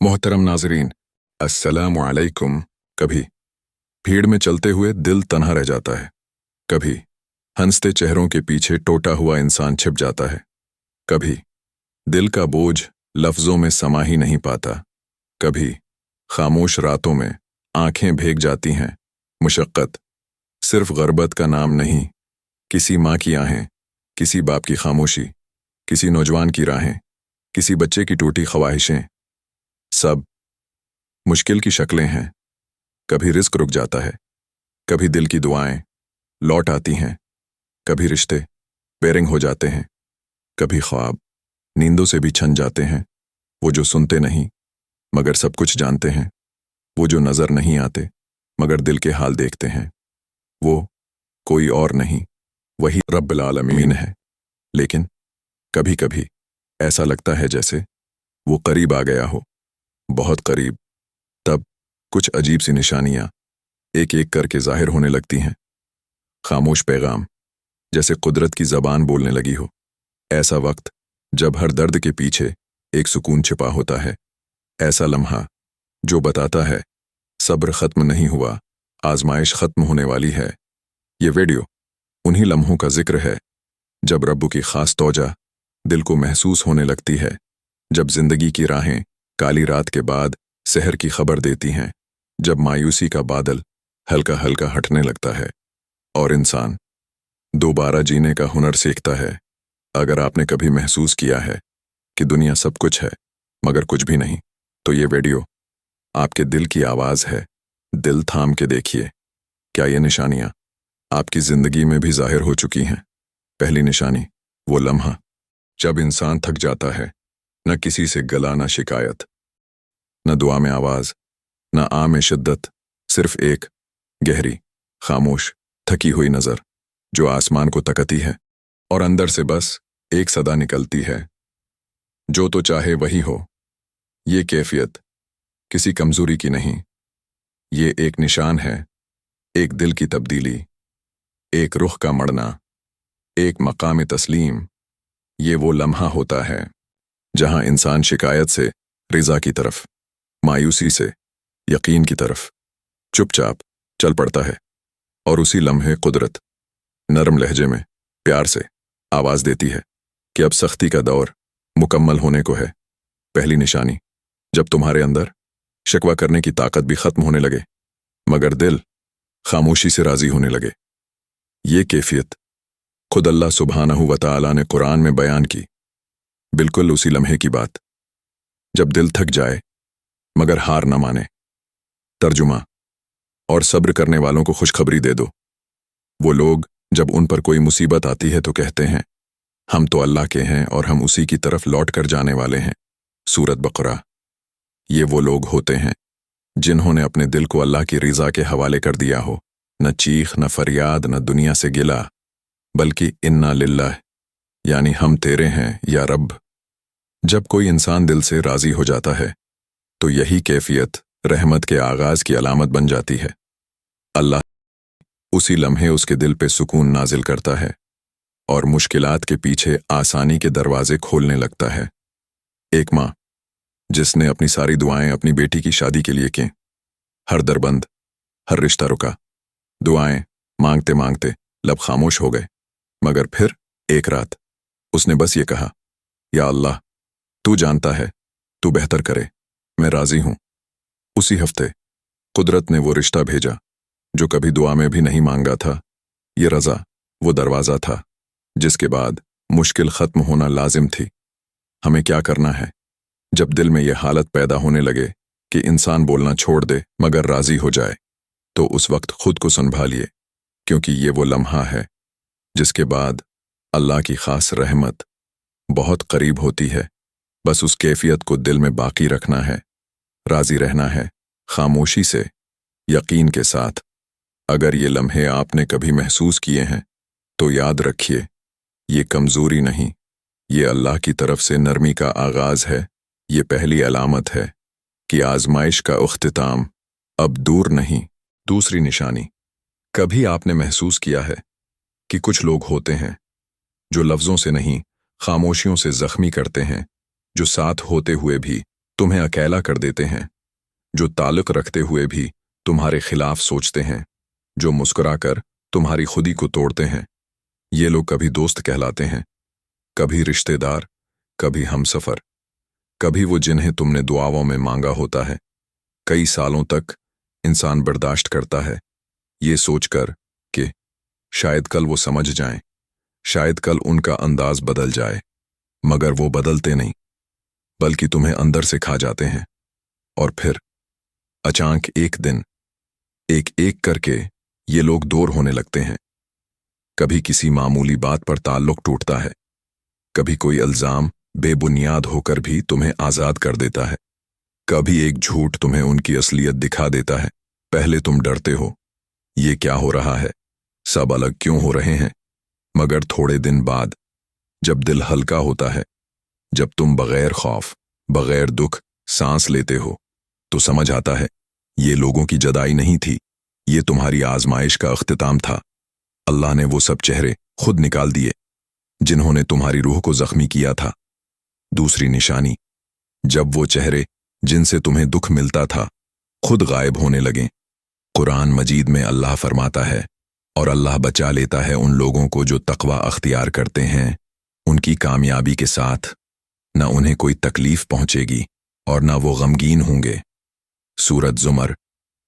मोहतरम नाजरीन, अस्सलामु अलैकुम। कभी भीड़ में चलते हुए दिल तन्हा रह जाता है, कभी हंसते चेहरों के पीछे टूटा हुआ इंसान छिप जाता है, कभी दिल का बोझ लफ्जों में समा ही नहीं पाता, कभी खामोश रातों में आंखें भीग जाती हैं। मुशक्कत सिर्फ गरबत का नाम नहीं, किसी माँ की आहें, किसी बाप की खामोशी, किसी नौजवान की राहें, किसी बच्चे की टूटी ख्वाहिशें, सब मुश्किल की शक्लें हैं। कभी रिस्क रुक जाता है, कभी दिल की दुआएं लौट आती हैं, कभी रिश्ते बेरिंग हो जाते हैं, कभी ख्वाब नींदों से भी छन जाते हैं। वो जो सुनते नहीं मगर सब कुछ जानते हैं, वो जो नजर नहीं आते मगर दिल के हाल देखते हैं, वो कोई और नहीं, वही रब्बुल आलमीन है। लेकिन कभी कभी ऐसा लगता है जैसे वो करीब आ गया हो, बहुत करीब। तब कुछ अजीब सी निशानियां एक एक करके जाहिर होने लगती हैं। खामोश पैगाम, जैसे कुदरत की जबान बोलने लगी हो। ऐसा वक्त जब हर दर्द के पीछे एक सुकून छिपा होता है। ऐसा लम्हा जो बताता है सब्र खत्म नहीं हुआ, आजमाइश खत्म होने वाली है। ये वीडियो उन्हीं लम्हों का जिक्र है जब रब्बू की खास तौजा दिल को महसूस होने लगती है, जब जिंदगी की राहें काली रात के बाद सहर की खबर देती हैं, जब मायूसी का बादल हल्का हल्का हटने लगता है और इंसान दोबारा जीने का हुनर सीखता है। अगर आपने कभी महसूस किया है कि दुनिया सब कुछ है मगर कुछ भी नहीं, तो ये वीडियो आपके दिल की आवाज़ है। दिल थाम के देखिए, क्या ये निशानियां आपकी जिंदगी में भी जाहिर हो चुकी हैं? पहली निशानी, वो लम्हा जब इंसान थक जाता है, न किसी से गला, न शिकायत, न दुआ में आवाज, न आ में शिद्दत, सिर्फ एक गहरी खामोश थकी हुई नजर जो आसमान को तकती है और अंदर से बस एक सदा निकलती है, जो तो चाहे वही हो। ये कैफियत किसी कमजोरी की नहीं, ये एक निशान है, एक दिल की तब्दीली, एक रुख का मड़ना, एक मकाम तस्लीम। ये वो लम्हा होता है जहां इंसान शिकायत से रिजा की तरफ, मायूसी से यकीन की तरफ चुपचाप चल पड़ता है। और उसी लम्हे कुदरत नरम लहजे में प्यार से आवाज देती है कि अब सख्ती का दौर मुकम्मल होने को है। पहली निशानी, जब तुम्हारे अंदर शिकवा करने की ताकत भी खत्म होने लगे मगर दिल खामोशी से राजी होने लगे। ये कैफियत खुद अल्लाह सुब्हानहू व तआला ने कुरान में बयान की। बिल्कुल उसी लम्हे की बात, जब दिल थक जाए मगर हार न माने। तर्जुमा, और सब्र करने वालों को खुशखबरी दे दो। वो लोग जब उन पर कोई मुसीबत आती है तो कहते हैं, हम तो अल्लाह के हैं और हम उसी की तरफ लौट कर जाने वाले हैं। सूरत बकरा। ये वो लोग होते हैं जिन्होंने अपने दिल को अल्लाह की रिजा के हवाले कर दिया हो। न चीख, न फरियाद, न दुनिया से गिला, बल्कि इन्ना लिल्लाह, यानी हम तेरे हैं या रब। जब कोई इंसान दिल से राजी हो जाता है तो यही कैफियत रहमत के आगाज की अलामत बन जाती है। अल्लाह उसी लम्हे उसके दिल पे सुकून नाजिल करता है और मुश्किलात के पीछे आसानी के दरवाजे खोलने लगता है। एक माँ जिसने अपनी सारी दुआएं अपनी बेटी की शादी के लिए की, हर दर बंद, हर रिश्ता रुका, दुआएं मांगते मांगते लब खामोश हो गए, मगर फिर एक रात उसने बस ये कहा, या अल्लाह, तू जानता है, तू बेहतर करे, मैं राजी हूं। उसी हफ्ते कुदरत ने वो रिश्ता भेजा जो कभी दुआ में भी नहीं मांगा था। ये रजा वो दरवाजा था जिसके बाद मुश्किल खत्म होना लाजिम थी। हमें क्या करना है जब दिल में ये हालत पैदा होने लगे कि इंसान बोलना छोड़ दे मगर राजी हो जाए? तो उस वक्त खुद को संभालिए, क्योंकि ये वो लम्हा है जिसके बाद अल्लाह की खास रहमत बहुत करीब होती है। बस उस कैफियत को दिल में बाकी रखना है, राजी रहना है, खामोशी से, यकीन के साथ। अगर ये लम्हे आपने कभी महसूस किए हैं तो याद रखिए, ये कमजोरी नहीं, ये अल्लाह की तरफ से नरमी का आगाज है। ये पहली अलामत है कि आजमाइश का उख्तिताम अब दूर नहीं। दूसरी निशानी, कभी आपने महसूस किया है कि कुछ लोग होते हैं जो लफ्जों से नहीं खामोशियों से जख्मी करते हैं, जो साथ होते हुए भी تمہیں اکیلا کر دیتے ہیں، جو تعلق رکھتے ہوئے بھی تمہارے خلاف سوچتے ہیں، جو مسکرا کر تمہاری خودی کو توڑتے ہیں۔ یہ لوگ کبھی دوست کہلاتے ہیں، کبھی رشتہ دار، کبھی ہمسفر، کبھی وہ جنہیں تم نے دعاؤں میں مانگا ہوتا ہے۔ کئی سالوں تک انسان برداشت کرتا ہے، یہ سوچ کر کہ شاید کل وہ سمجھ جائیں، شاید کل ان کا انداز بدل جائے، مگر وہ بدلتے نہیں، بلکہ تمہیں اندر سے کھا جاتے ہیں۔ اور پھر اچانک ایک دن ایک ایک کر کے یہ لوگ دور ہونے لگتے ہیں۔ کبھی کسی معمولی بات پر تعلق ٹوٹتا ہے، کبھی کوئی الزام بے بنیاد ہو کر بھی تمہیں آزاد کر دیتا ہے، کبھی ایک جھوٹ تمہیں ان کی اصلیت دکھا دیتا ہے۔ پہلے تم ڈرتے ہو، یہ کیا ہو رہا ہے، سب الگ کیوں ہو رہے ہیں، مگر تھوڑے دن بعد جب دل ہلکا ہوتا ہے، جب تم بغیر خوف، بغیر دکھ سانس لیتے ہو، تو سمجھ آتا ہے یہ لوگوں کی جدائی نہیں تھی، یہ تمہاری آزمائش کا اختتام تھا۔ اللہ نے وہ سب چہرے خود نکال دیے جنہوں نے تمہاری روح کو زخمی کیا تھا۔ دوسری نشانی، جب وہ چہرے جن سے تمہیں دکھ ملتا تھا خود غائب ہونے لگیں۔ قرآن مجید میں اللہ فرماتا ہے، اور اللہ بچا لیتا ہے ان لوگوں کو جو تقوی اختیار کرتے ہیں، ان کی کامیابی کے ساتھ نہ انہیں کوئی تکلیف پہنچے گی اور نہ وہ غمگین ہوں گے۔ سورۃ زمر۔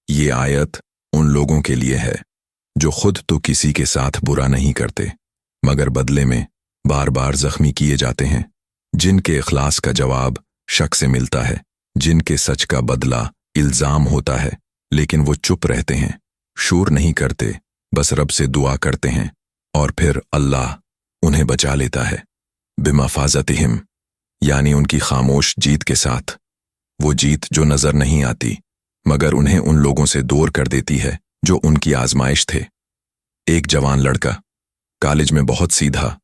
یہ آیت ان لوگوں کے لیے ہے جو خود تو کسی کے ساتھ برا نہیں کرتے، مگر بدلے میں بار بار زخمی کیے جاتے ہیں، جن کے اخلاص کا جواب شک سے ملتا ہے، جن کے سچ کا بدلہ الزام ہوتا ہے، لیکن وہ چپ رہتے ہیں، شور نہیں کرتے، بس رب سے دعا کرتے ہیں، اور پھر اللہ انہیں بچا لیتا ہے بمفازتہم، یعنی ان کی خاموش جیت کے ساتھ، وہ جیت جو نظر نہیں آتی مگر انہیں ان لوگوں سے دور کر دیتی ہے جو ان کی آزمائش تھے۔ ایک جوان لڑکا، کالج میں بہت سیدھا،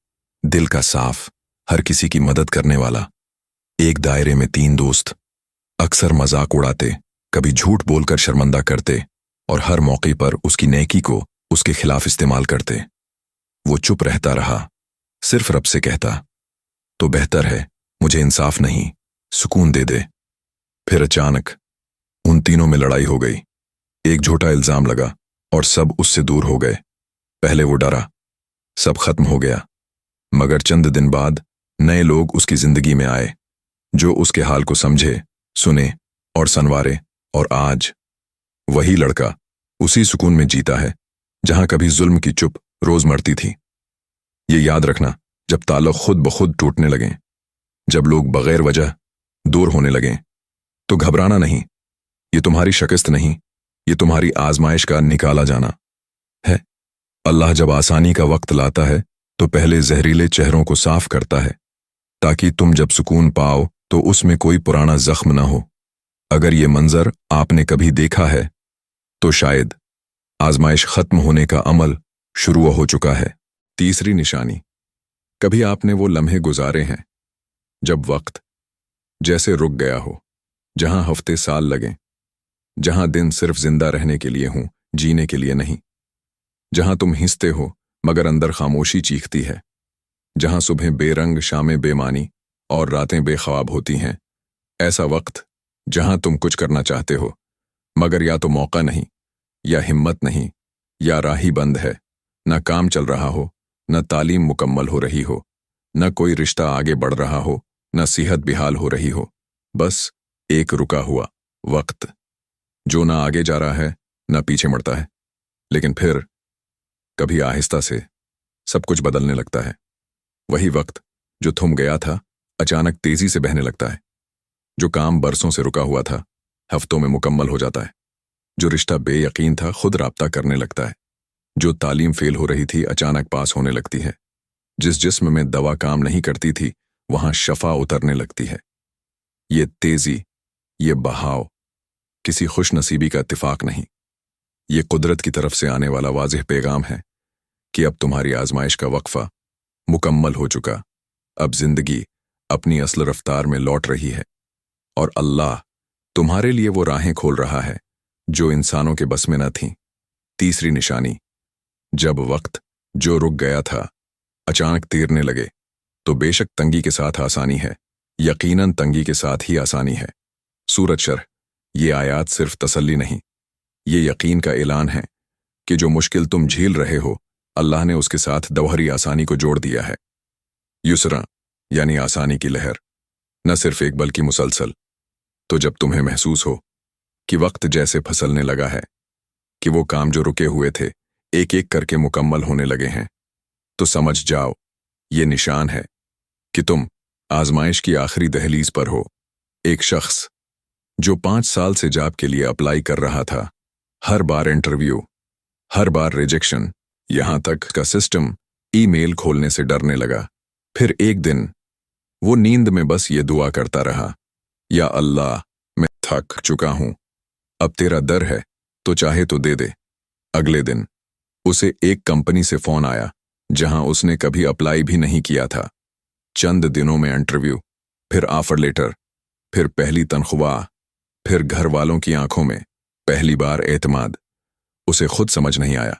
دل کا صاف، ہر کسی کی مدد کرنے والا۔ ایک دائرے میں 3 دوست، اکثر مذاق اڑاتے، کبھی جھوٹ بول کر شرمندہ کرتے، اور ہر موقع پر اس کی نیکی کو اس کے خلاف استعمال کرتے۔ وہ چپ رہتا رہا، صرف رب سے کہتا، تو بہتر ہے، مجھے انصاف نہیں، سکون دے دے۔ پھر اچانک ان تینوں میں لڑائی ہو گئی، ایک جھوٹا الزام لگا اور سب اس سے دور ہو گئے۔ پہلے وہ ڈرا، سب ختم ہو گیا، مگر چند دن بعد نئے لوگ اس کی زندگی میں آئے جو اس کے حال کو سمجھے، سنے اور سنوارے، اور آج وہی لڑکا اسی سکون میں جیتا ہے جہاں کبھی ظلم کی چپ روز مرتی تھی۔ یہ یاد رکھنا، جب تعلق خود بخود ٹوٹنے لگیں، جب لوگ بغیر وجہ دور ہونے لگیں، تو گھبرانا نہیں، یہ تمہاری شکست نہیں، یہ تمہاری آزمائش کا نکالا جانا ہے۔ اللہ جب آسانی کا وقت لاتا ہے تو پہلے زہریلے چہروں کو صاف کرتا ہے، تاکہ تم جب سکون پاؤ تو اس میں کوئی پرانا زخم نہ ہو۔ اگر یہ منظر آپ نے کبھی دیکھا ہے تو شاید آزمائش ختم ہونے کا عمل شروع ہو چکا ہے۔ تیسری نشانی، کبھی آپ نے وہ لمحے گزارے ہیں جب وقت جیسے رک گیا ہو، جہاں ہفتے سال لگیں، جہاں دن صرف زندہ رہنے کے لیے ہوں، جینے کے لیے نہیں، جہاں تم ہنستے ہو مگر اندر خاموشی چیختی ہے، جہاں صبح بے رنگ، شامیں بے معنی اور راتیں بے خواب ہوتی ہیں۔ ایسا وقت جہاں تم کچھ کرنا چاہتے ہو مگر یا تو موقع نہیں، یا ہمت نہیں، یا راہ ہی بند ہے، نہ کام چل رہا ہو، نہ تعلیم مکمل ہو رہی ہو، نہ کوئی رشتہ آگے بڑھ رہا ہو، نہ صحت بحال ہو رہی ہو، بس ایک رکا ہوا وقت جو نہ آگے جا رہا ہے نہ پیچھے مڑتا ہے، لیکن پھر کبھی آہستہ سے سب کچھ بدلنے لگتا ہے۔ وہی وقت جو تھم گیا تھا اچانک تیزی سے بہنے لگتا ہے، جو کام برسوں سے رکا ہوا تھا ہفتوں میں مکمل ہو جاتا ہے، جو رشتہ بے یقین تھا خود رابطہ کرنے لگتا ہے، جو تعلیم فیل ہو رہی تھی اچانک پاس ہونے لگتی ہے، جس جسم میں دوا کام نہیں کرتی تھی وہاں شفا اترنے لگتی ہے۔ یہ تیزی، یہ بہاؤ کسی خوش نصیبی کا اتفاق نہیں، یہ قدرت کی طرف سے آنے والا واضح پیغام ہے کہ اب تمہاری آزمائش کا وقفہ مکمل ہو چکا، اب زندگی اپنی اصل رفتار میں لوٹ رہی ہے، اور اللہ تمہارے لیے وہ راہیں کھول رہا ہے جو انسانوں کے بس میں نہ تھیں۔ تیسری نشانی، جب وقت جو رک گیا تھا اچانک تیرنے لگے، تو بے شک تنگی کے ساتھ آسانی ہے، یقیناً تنگی کے ساتھ ہی آسانی ہے، सूरत शरह, ये आयात सिर्फ तसल्ली नहीं, ये यकीन का ऐलान है कि जो मुश्किल तुम झेल रहे हो, अल्लाह ने उसके साथ दोहरी आसानी को जोड़ दिया है। युसरा यानी आसानी की लहर, न सिर्फ एक बल्कि मुसलसल। तो जब तुम्हें महसूस हो कि वक्त जैसे फिसलने लगा है, कि वो काम जो रुके हुए थे एक एक करके मुकम्मल होने लगे हैं, तो समझ जाओ ये निशान है कि तुम आजमाइश की आखिरी दहलीज पर हो। एक शख्स जो 5 साल से जॉब के लिए अप्लाई कर रहा था, हर बार इंटरव्यू, हर बार रिजेक्शन, यहां तक का सिस्टम ईमेल खोलने से डरने लगा। फिर एक दिन वो नींद में बस ये दुआ करता रहा, या अल्लाह, मैं थक चुका हूं, अब तेरा दर है तो चाहे तो दे दे। अगले दिन उसे एक कंपनी से फोन आया जहां उसने कभी अप्लाई भी नहीं किया था। चंद दिनों में इंटरव्यू, फिर ऑफर लेटर, फिर पहली तनख्वाह, फिर घर वालों की आंखों में पहली बार एतमाद। उसे खुद समझ नहीं आया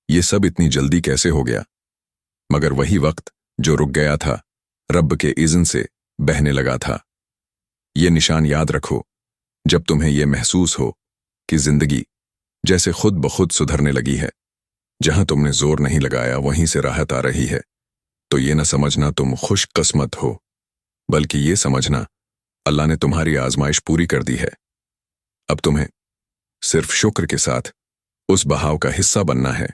ये सब इतनी जल्दी कैसे हो गया, मगर वही वक्त जो रुक गया था रब के इज़्न से बहने लगा था। ये निशान याद रखो, जब तुम्हें ये महसूस हो कि जिंदगी जैसे खुद ब खुद सुधरने लगी है, जहां तुमने जोर नहीं लगाया वहीं से राहत आ रही है, तो ये न समझना तुम खुशकिस्मत हो, बल्कि ये समझना अल्लाह ने तुम्हारी आजमाइश पूरी कर दी है। अब तुम्हें सिर्फ शुक्र के साथ उस बहाव का हिस्सा बनना है